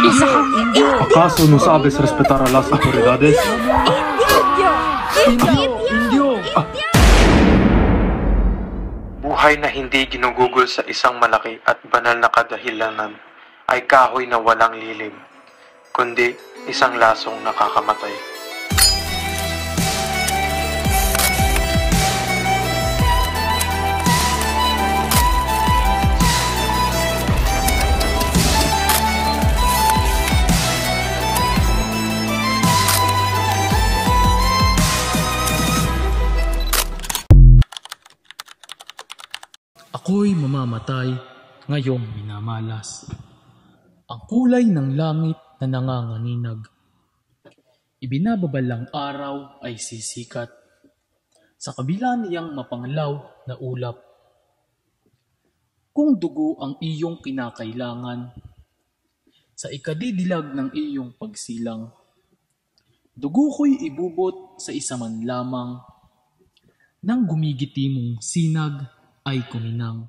Isa kang indio! ¿Acaso no sabes respetar a las autoridades? Indio! Buhay na hindi ginugugol sa isang malaki at banal na kadahilanan ay kahoy na walang lilim, kundi isang lasong nakakamatay. Ako'y mamamatay, ngayong minamalas. Ang kulay ng langit na nanganganinag. Ibinababalang araw ay sisikat. Sa kabila niyang mapanglaw na ulap. Kung dugo ang iyong kinakailangan, sa ikadidilag ng iyong pagsilang, dugo ko'y ibubot sa isa man lamang, nang gumigiti mong sinag ay kuminang.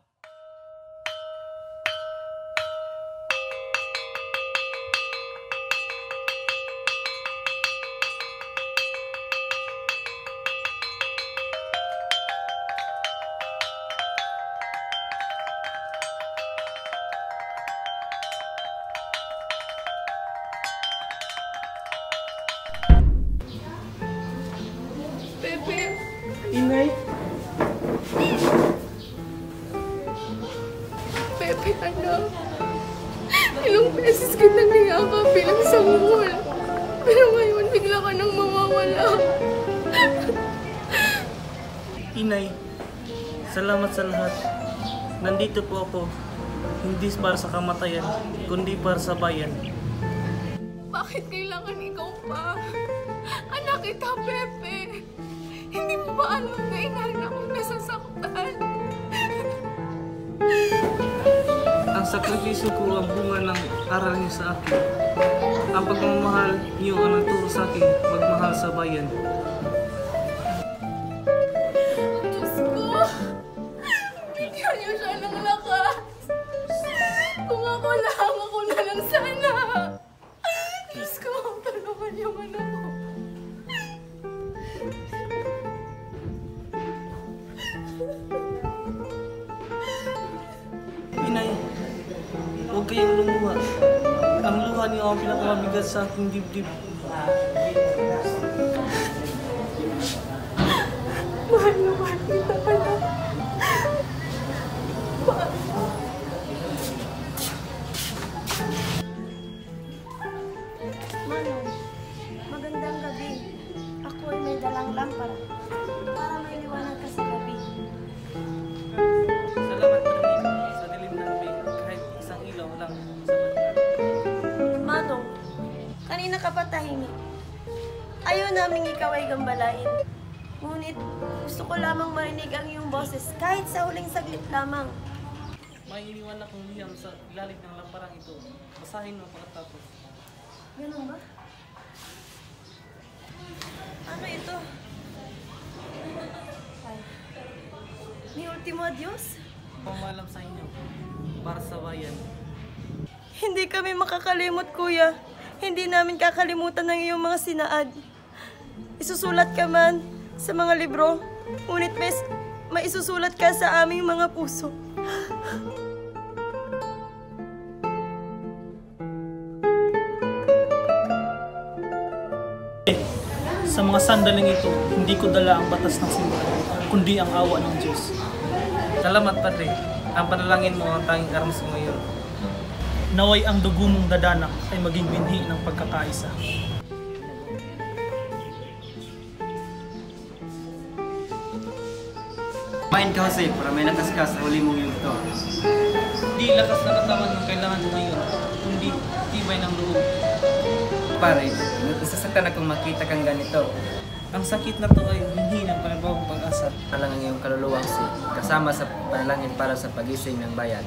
Pepe! Inay! Pepe, anak. Ilang beses kita niyakap bilang sanggol. Pero ngayon, bigla ka nang mawawala. Inay, salamat sa lahat. Nandito po ako, hindi para sa kamatayan, kundi para sa bayan. Bakit kailangan ikaw pa? Anak kita, Pepe. Hindi mo ba alam na inanak kong nasasaktan? Ang sakripisyo ko ang bunga ng aral niyo sa akin. Ang pagmamahal niyo ang nagturo sa akin, magmahal sa bayan. Diyos ko! Bigyan niyo siya ng lakas! Kung ako na lang sana! Diyos ko, tulungan niyo man ako. Inay, huwag kayong lumuha. Ang luha niyo ang pinakamabigat sa aking dibdib. Mahal na mahal kita, anak. Manong, magandang gabi. Ako ay may dalang lampara para may liwanag ka sa gabi. Salamat kami sa dilim ng gabi, kahit isang ilaw lang sa mata. Manong, kanina ka pa tahimik. Ayaw naming ikaw ay gambalain. Ngunit gusto ko lamang marinig ang iyong boses kahit sa huling saglit lamang. May iniwan akong liham sa ilalim ng lamparang ito. Basahin mo pagkatapos. Ganun ba? Ano ito? Ay. Ni Ultimo Adios? Pamalam sa inyo, para sa bayan. Hindi kami makakalimot, kuya. Hindi namin kakalimutan ang iyong mga sinaad. Isusulat ka man sa mga libro, ngunit may isusulat ka sa aming mga puso. Sa mga sandaling ito, hindi ko dala ang batas ng simbahan, kundi ang awa ng Diyos. Salamat, Padre. Ang panalangin mo ang tanging armas mo ngayon. Naway ang dugo mong dadanak ay maging binhi ng pagkakaisa. Kumain ka, Jose, para may nakaskas sa huli mong yugto. Hindi lakas na katawan ng kailangan mo ngayon, kundi tibay ng loob. Pare, nasasaktan akong makita kang ganito. Ang sakit na to ay binhi ng panibagong pag-asa. Alang ang iyong kaluluwang kasama sa panalangin para sa pagising ng bayan.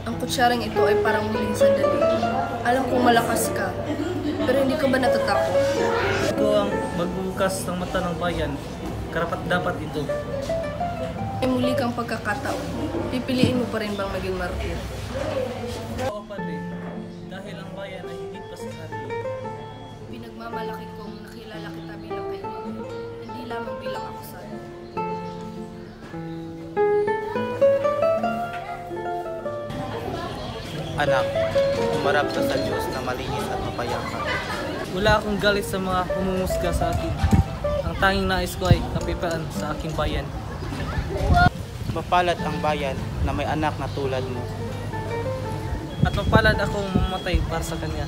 Ang kutsaring ito ay parang huling sandali. Alam kong malakas ka, pero hindi ka ba natatakot? Ito ang magbubukas ng mata ng bayan. Karapat-dapat ito. May muli kang pagkakataon. Pipiliin mo pa rin bang maging martir? Oo, Padre. Dahil ang bayan ay higit pa sa sarili. Pinagmamalaki kong nakilala kita bilang kaibigan, hindi lamang bilang akusado. Anak, umarap ka sa Diyos na malinis at mapayapa. Wala akong galit sa mga humusga sa akin. Ang tanging nais ko ay kapayapaan sa aking bayan. Mapalad ang bayan na may anak na tulad mo. At mapalad akong mamatay para sa kanya.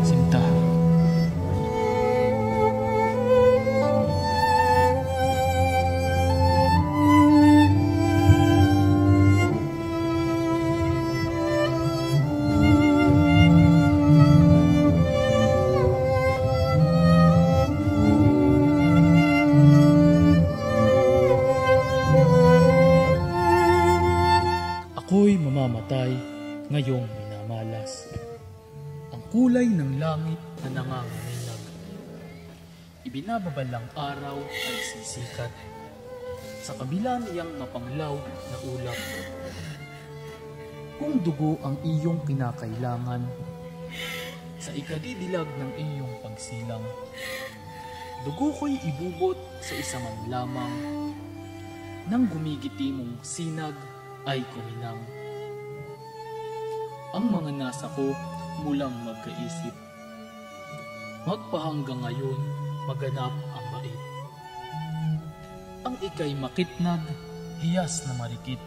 Sinta. Ako'y mamamatay ngayong minamalas. Ang kulay ng langit na nanganganinag. Ibinababalang araw ay sisikat. Sa kabila niyang mapanglaw na ulap. Kung dugo ang iyong kinakailangan, sa ikadidilag ng iyong pagsilang, dugo ko'y ibubot sa isa man lamang, nang gumigiti mong sinag ay kuminang. Ang mga nasa ko mulang magkaisip, magpahanggang ngayon maganap ang bait. Ang ika'y makitnag, hiyas na marikit,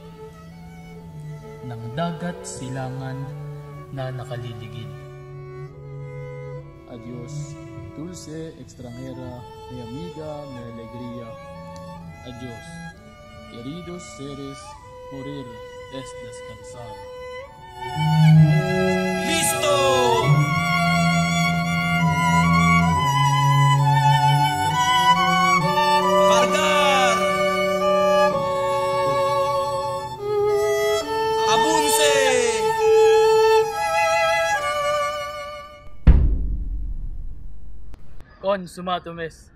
ng dagat silangan na nakaliligid. Adios, dulce extranjera, mi amiga, mi alegría. Adios, queridos seres, morir es descansar. Listo! Cargar! Abunse! Con sumato mes.